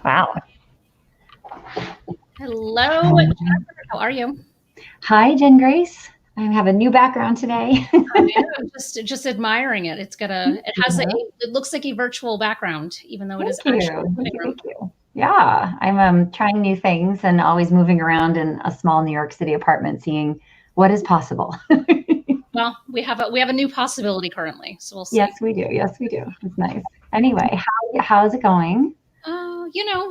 Wow. Hello, Jennifer. How are you? Hi, Jen Grace. I have a new background today. I'm just admiring it. It looks like a virtual background, even though it is Thank actually you. a living room. Thank you. Yeah, I'm trying new things and always moving around in a small New York City apartment, seeing what is possible. Well, we have a new possibility currently, so we'll see. Yes, we do. Yes, we do. It's nice. Anyway, how's it going?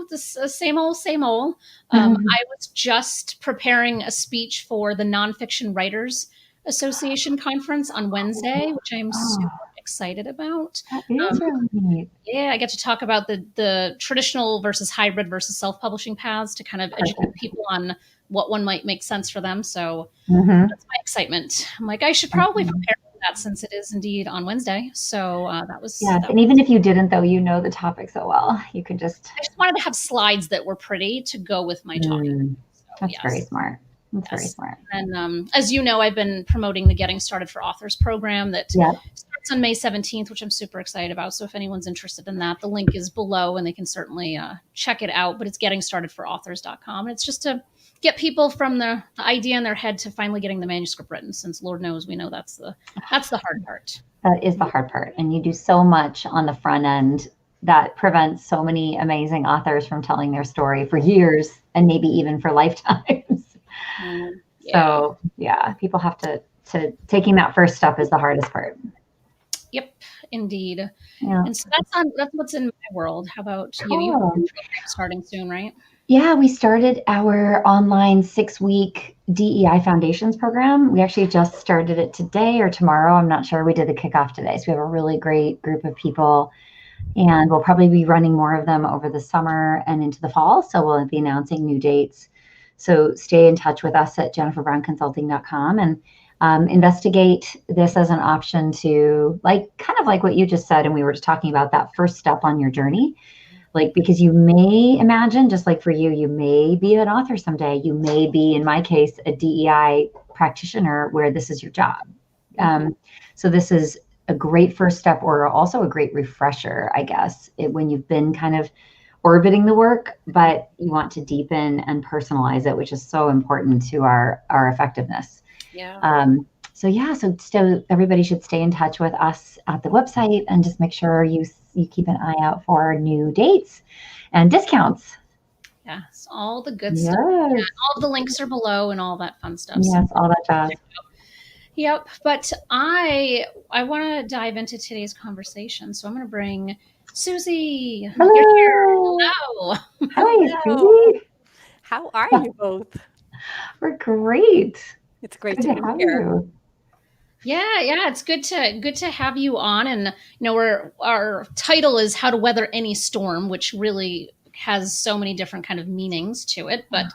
This same old, same old. Mhm. I was just preparing a speech for the Nonfiction Writers Association conference on Wednesday, which I'm Oh, super excited about. that is Um, really neat. Yeah, I get to talk about the traditional versus hybrid versus self-publishing paths to kind of educate Perfect. people on what one might make sense for them. So Mm-hmm. that's my excitement. I'm like, I should probably prepare for that since it is indeed on Wednesday. So Yes, and even if you didn't, though, you know the topic so well, you could just. I just wanted to have slides that were pretty to go with my talking. So That's very yes, smart. That's very yes. smart. And as you know, I've been promoting the Getting Started for Authors program that Yeah. starts on May 17th, which I'm super excited about. So if anyone's interested in that, the link is below and they can certainly check it out. But it's gettingstartedforauthors.com. And it's just to get people from the idea in their head to finally getting the manuscript written, since Lord knows we know that's the hard part. That is the hard part. And you do so much on the front end that prevents so many amazing authors from telling their story for years and maybe even for lifetimes. So yeah, people have to taking that first step is the hardest part. Yep, indeed. Yeah. And so that's what's in my world. How about you? You have Cool. a program starting soon, right? Yeah, we started our online 6-week DEI Foundations program. We actually just started it today or tomorrow. I'm not sure. We did the kickoff today. So we have a really great group of people, and we'll probably be running more of them over the summer and into the fall. So we'll be announcing new dates. So stay in touch with us at jenniferbrownconsulting.com and investigate this as an option to kind of like what you just said. And we were just talking about that first step on your journey. Because you may imagine, just like for you, you may be an author someday. You may be, in my case, a DEI practitioner where this is your job. So this is a great first step, or also a great refresher, I guess, when you've been kind of orbiting the work, but you want to deepen and personalize it, which is so important to our effectiveness. Yeah. So everybody should stay in touch with us at the website and just make sure you keep an eye out for new dates and discounts. Yes, all the good stuff. Yeah, all the links are below and all that fun stuff. Yes, all that jazz. Yep. But I want to dive into today's conversation. So I'm going to bring Suzie. Hello. You're here. Hello. Hi, Suzie. How are you both? We're great. It's great to be here. You. Yeah, it's good to have you on. And our title is How to Weather Any Storm, which really has so many different kind of meanings to it. But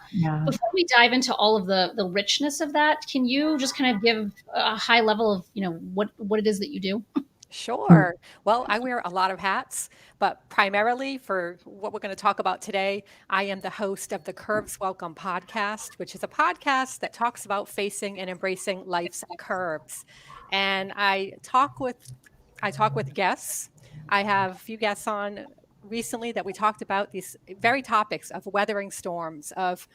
before we dive into all of the richness of that, can you just kind of give a high level of what it is that you do? Sure. Well, I wear a lot of hats, but primarily for what we're going to talk about today, I am the host of the Curves Welcome podcast, which is a podcast that talks about facing and embracing life's curves. And I talk with guests. I have a few guests on recently that we talked about these very topics of weathering storms, of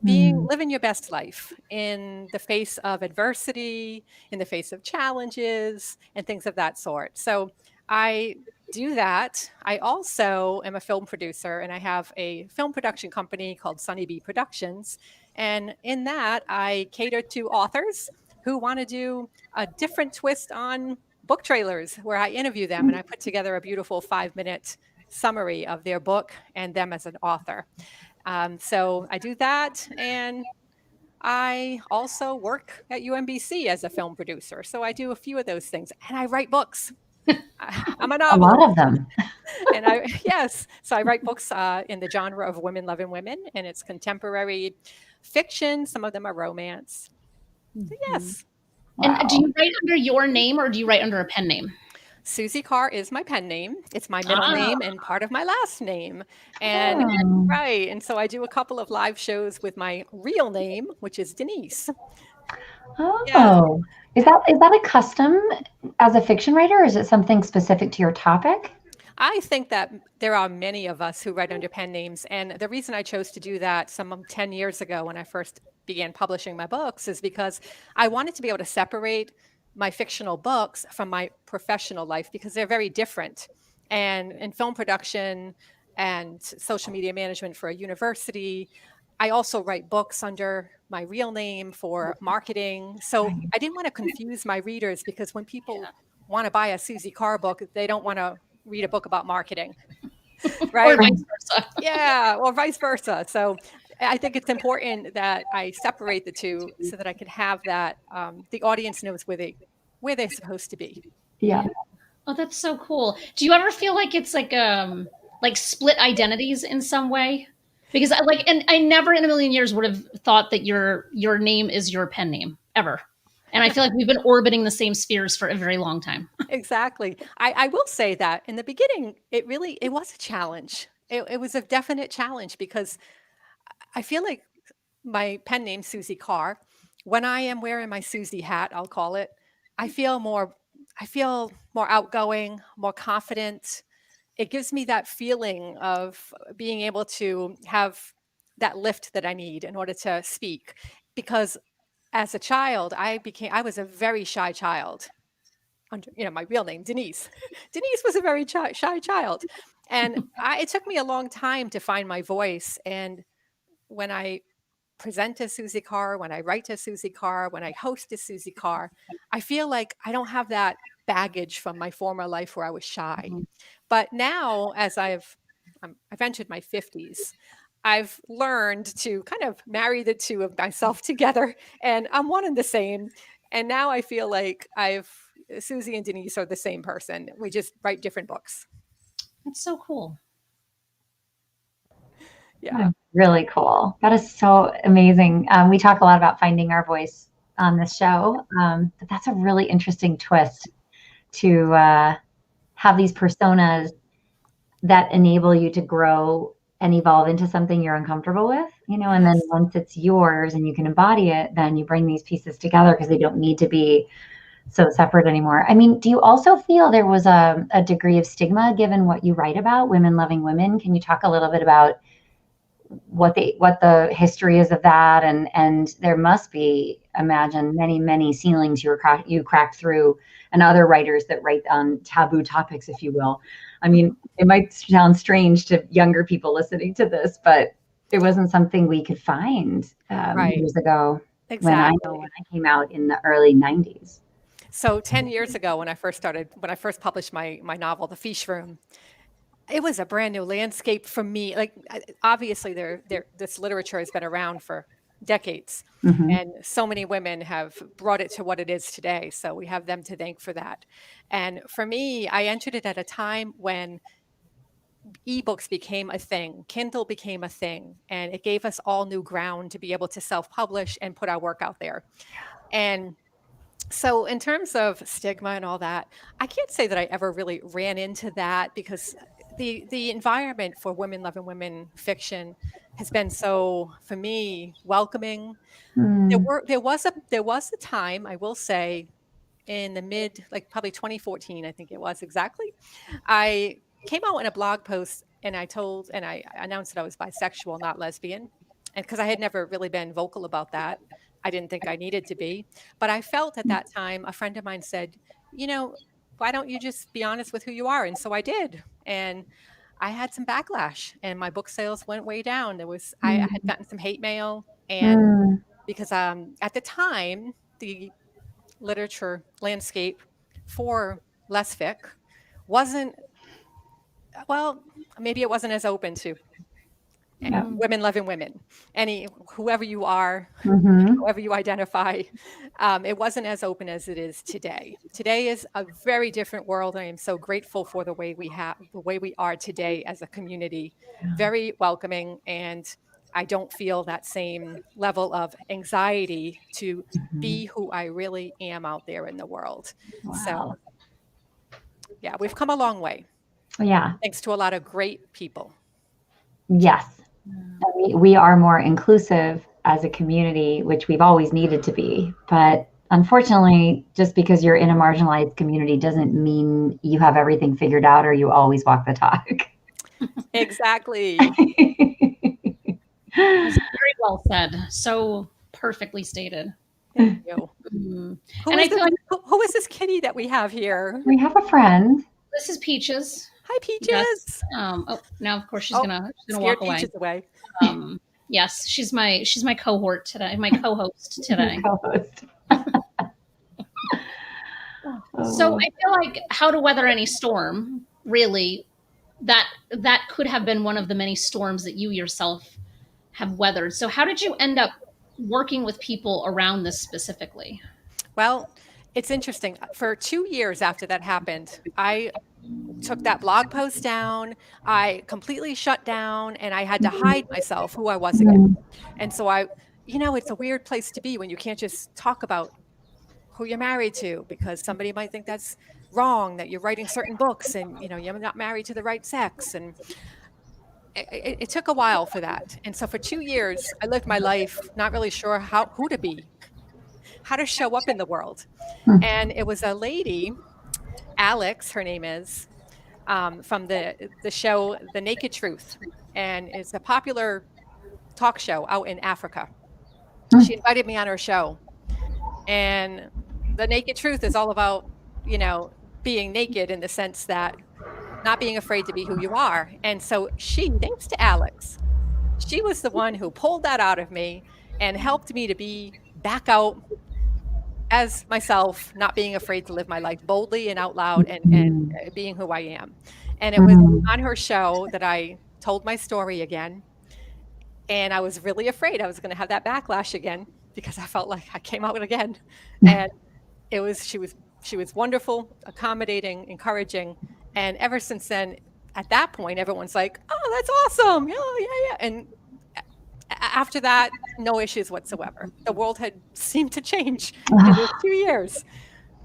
living your best life in the face of adversity, in the face of challenges, and things of that sort. So I do that. I also am a film producer, and I have a film production company called Sunny Bee Productions. And in that, I cater to authors who want to do a different twist on book trailers, where I interview them and I put together a beautiful 5-minute summary of their book and them as an author. So I do that, and I also work at UMBC as a film producer. So I do a few of those things, and I write books. I'm a novelist. A lot of them. So I write books in the genre of women loving women, and it's contemporary fiction. Some of them are romance. So yes. Wow. And do you write under your name or do you write under a pen name? Suzie Carr is my pen name. It's my middle name and part of my last name. And right. And so I do a couple of live shows with my real name, which is Denise. Oh, yeah. Is that a custom as a fiction writer, or is it something specific to your topic? I think that there are many of us who write under pen names. And the reason I chose to do that 10 years ago when I first began publishing my books is because I wanted to be able to separate my fictional books from my professional life because they're very different. And in film production and social media management for a university, I also write books under my real name for marketing. So I didn't want to confuse my readers because when people want to buy a Suzie Carr book, they don't want to read a book about marketing, right? Or vice versa. Yeah, or vice versa. So I think it's important that I separate the two so that I can have that the audience knows where they're supposed to be. Yeah. Oh, that's so cool. Do you ever feel like it's like split identities in some way? Because I never in a million years would have thought that your name is your pen name ever. And I feel like we've been orbiting the same spheres for a very long time. Exactly. I will say that in the beginning, it was a challenge. It was a definite challenge because I feel like my pen name, Suzie Carr, when I am wearing my Suzie hat, I'll call it, I feel more outgoing, more confident. It gives me that feeling of being able to have that lift that I need in order to speak. Because as a child, I was a very shy child. Under, my real name, Denise. Denise was a very shy child. And it took me a long time to find my voice. And when I present as Suzie Carr, when I write as Suzie Carr, when I host as Suzie Carr, I feel like I don't have that baggage from my former life where I was shy. But now, as I've entered my 50s, I've learned to kind of marry the two of myself together, and I'm one and the same. And now I feel like Suzie and Denise are the same person. We just write different books. That's so cool. Yeah. Really cool. That is so amazing. We talk a lot about finding our voice on this show, but that's a really interesting twist to have these personas that enable you to grow and evolve into something you're uncomfortable with, and then once it's yours and you can embody it, then you bring these pieces together because they don't need to be so separate anymore. I mean, do you also feel there was a degree of stigma given what you write about, women loving women? Can you talk a little bit about what the history is of that, and there must be, imagine, many ceilings you cracked through, and other writers that write on taboo topics, if you will. I mean, it might sound strange to younger people listening to this, but it wasn't something we could find years ago. Exactly. When I came out in the early 90s. So 10 years ago, when I first published my novel, The Fish Room, it was a brand new landscape for me. Like, obviously, this literature has been around for decades, and so many women have brought it to what it is today. So we have them to thank for that. And for me, I entered it at a time when ebooks became a thing, Kindle became a thing, and it gave us all new ground to be able to self-publish and put our work out there. And so in terms of stigma and all that, I can't say that I ever really ran into that because the environment for women loving women fiction has been so, for me, welcoming. There was a time, I will say, in the probably 2014, I think it was exactly, I came out in a blog post and I announced that I was bisexual, not lesbian. And because I had never really been vocal about that, I didn't think I needed to be. But I felt at that time, a friend of mine said, why don't you just be honest with who you are? And so I did. And I had some backlash and my book sales went way down. I had gotten some hate mail. And because at the time, the literature landscape for lesfic wasn't, well, maybe it wasn't as open to women loving women, whoever you are, however you identify. It wasn't as open as it is today. Today is a very different world. I am so grateful for the way we are today as a community, very welcoming. And I don't feel that same level of anxiety to be who I really am out there in the world. Wow. So yeah, we've come a long way. Yeah. Thanks to a lot of great people. Yes. We are more inclusive as a community, which we've always needed to be, but unfortunately, just because you're in a marginalized community doesn't mean you have everything figured out or you always walk the talk. Exactly. That's very well said. So perfectly stated. Thank you. Mm. Who And is I feel like who is this kitty that we have here? We have a friend. this is Peaches. Hi, Peaches. Oh, now of course she's Oh, gonna scared walk away. Peaches away. Yes, she's my cohort today, my co-host today. Co-host. So I feel like how to weather any storm, really, that could have been one of the many storms that you yourself have weathered. So how did you end up working with people around this specifically? Well, it's interesting. For 2 years after that happened, I took that blog post down. I completely shut down and I had to hide myself who I was again. And so it's a weird place to be when you can't just talk about who you're married to because somebody might think that's wrong, that you're writing certain books and you're not married to the right sex. And it took a while for that. And so for 2 years, I lived my life not really sure who to be, how to show up in the world. And it was a lady, Alex, her name is, from the show The Naked Truth, and it's a popular talk show out in Africa. She invited me on her show, and The Naked Truth is all about being naked in the sense that not being afraid to be who you are. And so thanks to Alex, she was the one who pulled that out of me and helped me to be back out as myself, not being afraid to live my life boldly and out loud and being who I am. And it was on her show that I told my story again. And I was really afraid I was going to have that backlash again because I felt like I came out again. And she was wonderful, accommodating, encouraging. And ever since then, at that point, everyone's like, oh, that's awesome. Yeah. And after that, no issues whatsoever. The world had seemed to change in those 2 years.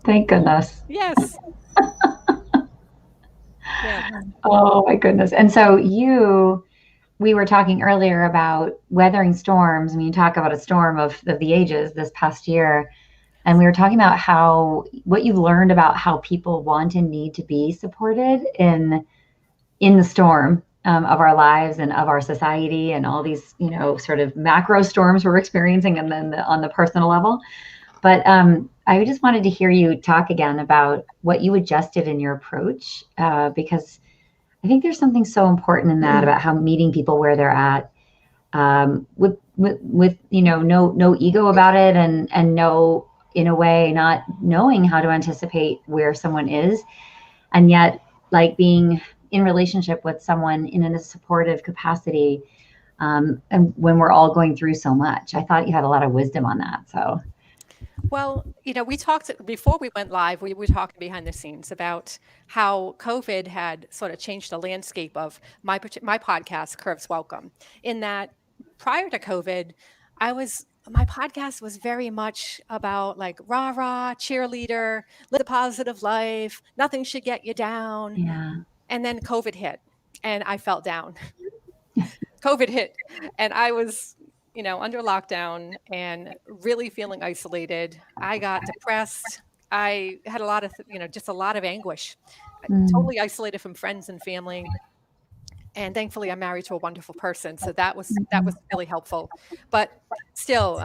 Thank goodness. Yes. Yeah. Oh my goodness. And so we were talking earlier about weathering storms. I mean, you talk about a storm of the ages this past year. And we were talking about what you learned about how people want and need to be supported in the storm of our lives and of our society and all these, sort of macro storms we're experiencing and then on the personal level. But I just wanted to hear you talk again about what you adjusted in your approach, because I think there's something so important in that about how meeting people where they're at, with no ego about it and no, in a way, not knowing how to anticipate where someone is, and yet like being in relationship with someone in a supportive capacity, and when we're all going through so much. I thought you had a lot of wisdom on that. So. Well, we talked before we went live, we were talking behind the scenes about how COVID had sort of changed the landscape of my podcast, Curves Welcome, in that prior to COVID, my podcast was very much about like rah rah, cheerleader, live a positive life, nothing should get you down. Yeah. And then COVID hit and I felt down. COVID hit and I was under lockdown and really feeling isolated. I got depressed. I had a lot of, just a lot of anguish, totally isolated from friends and family. And thankfully I'm married to a wonderful person. So that was really helpful, but still,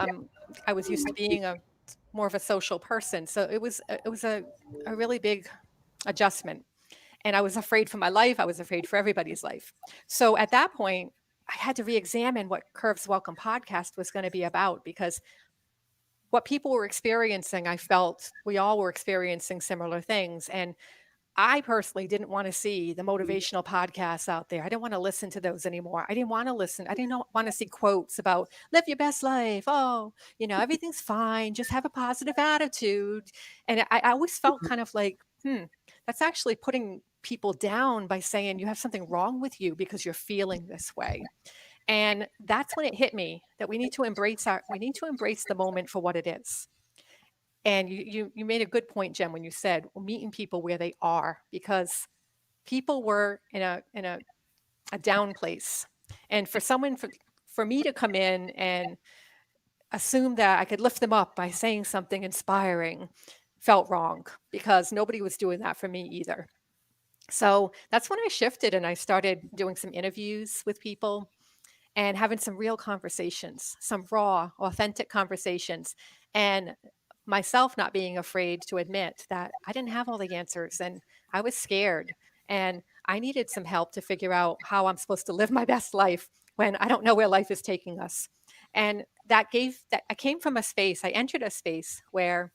I was used to being more of a social person. So it was a really big adjustment. And I was afraid for my life. I was afraid for everybody's life. So at that point, I had to re-examine what Curves Welcome podcast was going to be about, because what people were experiencing, I felt we all were experiencing similar things. And I personally didn't want to see the motivational podcasts out there. I didn't want to listen to those anymore. I didn't want to listen. I didn't want to see quotes about live your best life. Oh, everything's fine. Just have a positive attitude. And I always felt kind of like, that's actually putting people down by saying you have something wrong with you because you're feeling this way. And that's when it hit me that we need to embrace the moment for what it is. And you made a good point, Jen, when you said meeting people where they are, because people were in a down place. And for me to come in and assumed that I could lift them up by saying something inspiring felt wrong, because nobody was doing that for me either. So that's when I shifted and I started doing some interviews with people and having some real conversations, some raw, authentic conversations, and myself not being afraid to admit that I didn't have all the answers and I was scared and I needed some help to figure out how I'm supposed to live my best life when I don't know where life is taking us. And that I came from a space, I entered a space where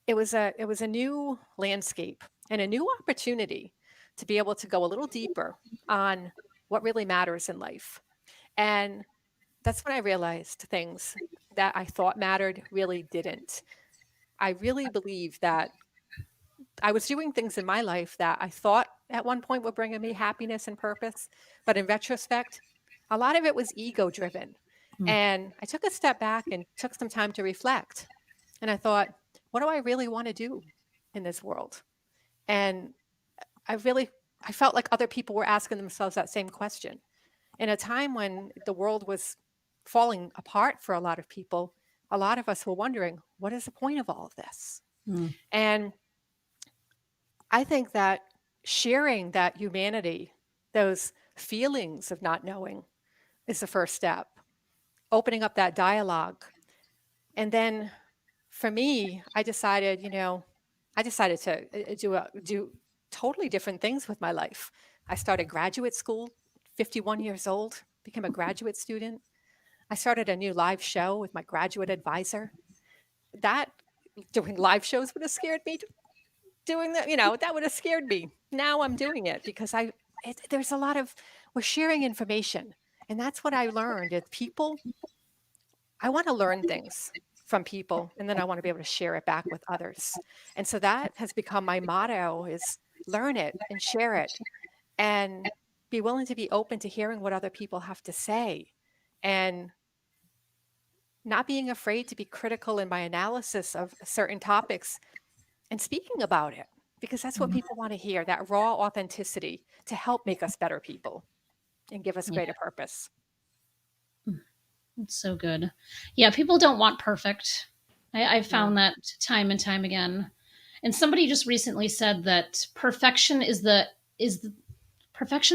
it was a new landscape and a new opportunity to be able to go a little deeper on what really matters in life. And that's when I realized things that I thought mattered really didn't. I really believe that I was doing things in my life that I thought at one point were bringing me happiness and purpose. But in retrospect, a lot of it was ego driven. Mm. And I took a step back and took some time to reflect. And I thought, what do I really want to do in this world? And I felt like other people were asking themselves that same question. In a time when the world was falling apart for a lot of people, a lot of us were wondering, what is the point of all of this? Mm. And I think that sharing that humanity, those feelings of not knowing, is the first step. Opening up that dialogue. And then for me, I decided to do totally different things with my life. I started graduate school, 51 years old, became a graduate student. I started a new live show with my graduate advisor. That Doing live shows would have scared me. Doing that, that would have scared me. Now I'm doing it because there's a lot of, we're sharing information. And that's what I learned is I want to learn things from people, and then I want to be able to share it back with others. And so that has become my motto, is learn it and share it and be willing to be open to hearing what other people have to say, and not being afraid to be critical in my analysis of certain topics and speaking about it, because that's what people want to hear, that raw authenticity to help make us better people and give us greater purpose. It's so good. Yeah, people don't want perfect. I found that time and time again. And somebody just recently said that perfection's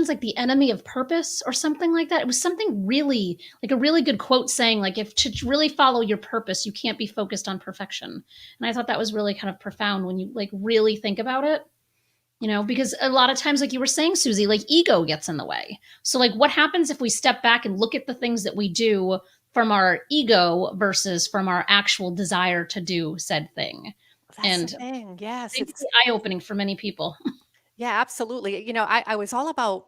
like the enemy of purpose or something like that. It was something really, like a really good quote saying, like, if to really follow your purpose, you can't be focused on perfection. And I thought that was really kind of profound when you like really think about it. Because a lot of times, like you were saying, Suzie, like ego gets in the way. So like what happens if we step back and look at the things that we do from our ego versus from our actual desire to do said thing? That's the thing. Yes. It's eye-opening for many people. Yeah, absolutely. I was all about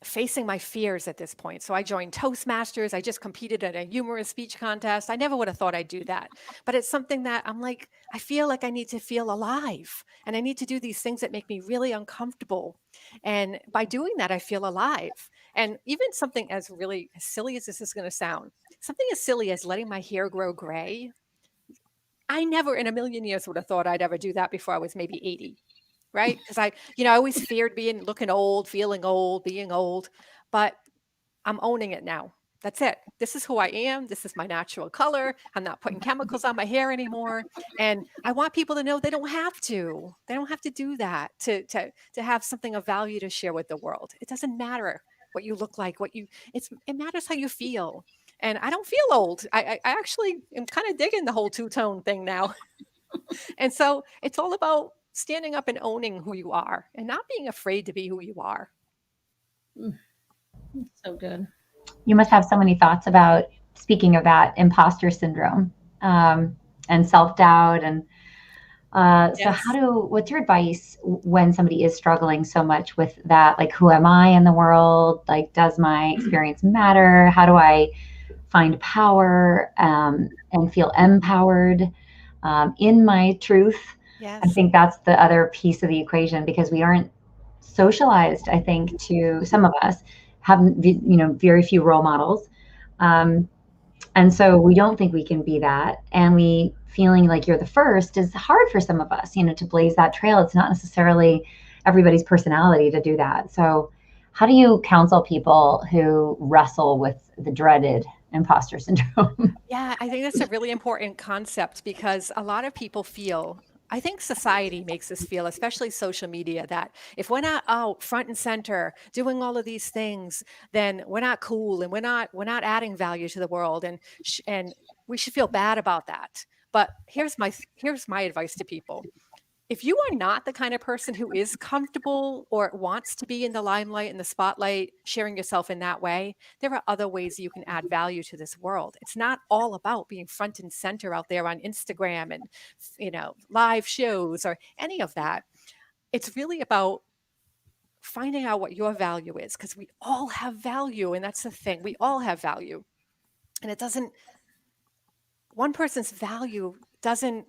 facing my fears at this point. So I joined Toastmasters. I just competed at a humorous speech contest. I never would have thought I'd do that. But it's something that I'm like, I feel like I need to feel alive, and I need to do these things that make me really uncomfortable. And by doing that, I feel alive. And even something as really as silly as this is going to sound, something as silly as letting my hair grow gray. I never in a million years would have thought I'd ever do that before I was maybe 80. Right? Because I always feared looking old, feeling old, being old, but I'm owning it now. That's it. This is who I am. This is my natural color. I'm not putting chemicals on my hair anymore. And I want people to know they don't have to. They don't have to do that to have something of value to share with the world. It doesn't matter what you look like, it matters how you feel. And I don't feel old. I actually am kind of digging the whole two-tone thing now. And so it's all about standing up and owning who you are and not being afraid to be who you are. So good. You must have so many thoughts about, speaking of that, imposter syndrome and self-doubt. And Yes. so what's your advice when somebody is struggling so much with that? Like, who am I in the world? Like, does my experience matter? How do I find power and feel empowered in my truth? Yes. I think that's the other piece of the equation, because we aren't socialized, I think, to some of us have, very few role models. And so we don't think we can be that. And feeling like you're the first is hard for some of us, to blaze that trail. It's not necessarily everybody's personality to do that. So how do you counsel people who wrestle with the dreaded imposter syndrome. Yeah, I think that's a really important concept because a lot of people feel, I think society makes us feel, especially social media, that if we're not out front and center doing all of these things, then we're not cool and we're not adding value to the world, and we should feel bad about that. But here's my advice to people. If you are not the kind of person who is comfortable or wants to be in the limelight and the spotlight, sharing yourself in that way, there are other ways you can add value to this world. It's not all about being front and center out there on Instagram and, live shows or any of that. It's really about finding out what your value is, because we all have value. And that's the thing. We all have value. And one person's value doesn't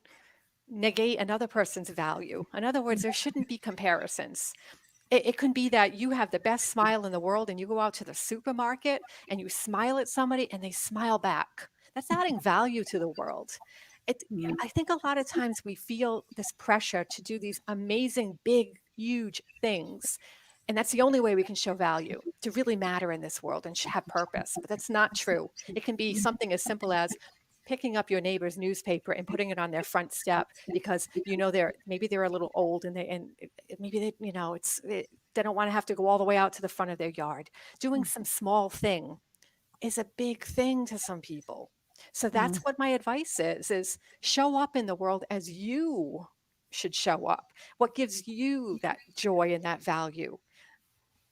negate another person's value. In other words, there shouldn't be comparisons. It can be that you have the best smile in the world and you go out to the supermarket and you smile at somebody and they smile back. That's adding value to the world. I think a lot of times we feel this pressure to do these amazing, big, huge things. And that's the only way we can show value, to really matter in this world and have purpose. But that's not true. It can be something as simple as picking up your neighbor's newspaper and putting it on their front step because maybe they're a little old and maybe they don't want to have to go all the way out to the front of their yard. Doing some small thing is a big thing to some people. So that's what my advice is show up in the world as you should show up. What gives you that joy and that value?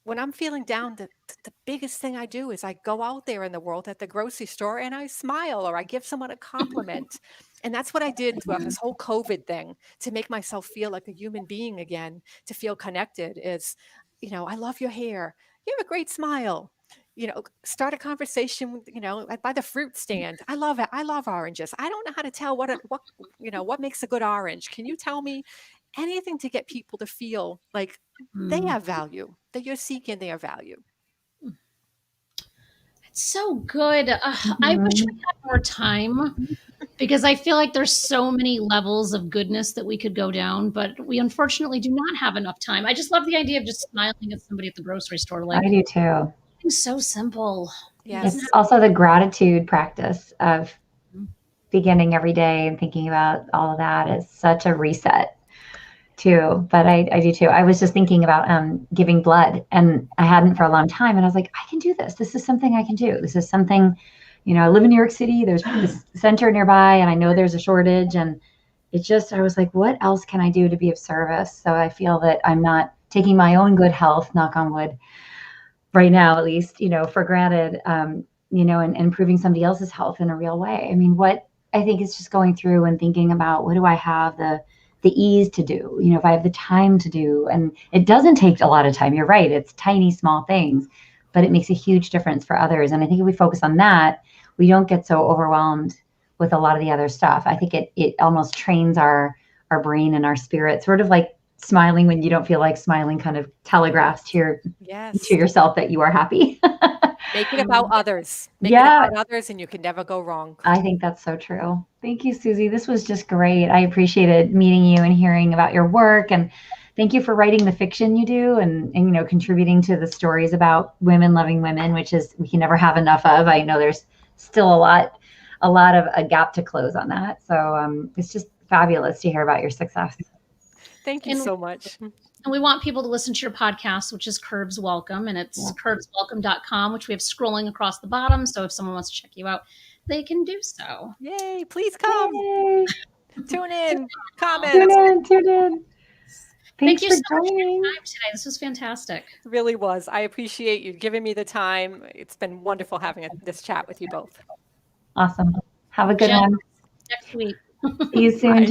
When I'm feeling down, the biggest thing I do is I go out there in the world at the grocery store and I smile or I give someone a compliment. And that's what I did throughout this whole COVID thing to make myself feel like a human being again, to feel connected is, I love your hair. You have a great smile. Start a conversation, by the fruit stand. I love it. I love oranges. I don't know how to tell what makes a good orange. Can you tell me? Anything to get people to feel like they have value, that you're seeking their value. It's so good. I wish we had more time because I feel like there's so many levels of goodness that we could go down, but we unfortunately do not have enough time. I just love the idea of just smiling at somebody at the grocery store. I do too. It's so simple. Yes. It's also the gratitude practice of beginning every day and thinking about all of that is such a reset too. But I do too. I was just thinking about giving blood, and I hadn't for a long time. And I was like, I can do this. This is something I can do. This is something, I live in New York City. There's this center nearby, and I know there's a shortage. And I was like, what else can I do to be of service? So I feel that I'm not taking my own good health, knock on wood, right now, at least, for granted, and improving somebody else's health in a real way. I mean, what I think is just going through and thinking about, what do I have the ease to do, if I have the time to do, and it doesn't take a lot of time. You're right. It's tiny, small things, but it makes a huge difference for others. And I think if we focus on that, we don't get so overwhelmed with a lot of the other stuff. I think it almost trains our brain and our spirit, sort of like smiling when you don't feel like smiling, kind of telegraphs to yourself that you are happy. Make it about others. Make it about others, and you can never go wrong. I think that's so true. Thank you, Suzie. This was just great. I appreciated meeting you and hearing about your work. And thank you for writing the fiction you do and contributing to the stories about women loving women, which is we can never have enough of. I know there's still a lot of a gap to close on that. So it's just fabulous to hear about your success. Thank you so much. And we want people to listen to your podcast, which is Curves Welcome, and it's curveswelcome.com, which we have scrolling across the bottom. So if someone wants to check you out, they can do so. Yay, please come. Yay. Tune in, comment. Tune in. Thank you so much for your time today. This was fantastic. It really was. I appreciate you giving me the time. It's been wonderful having this chat with you both. Awesome. Have a good one. Next week. See you soon. Bye.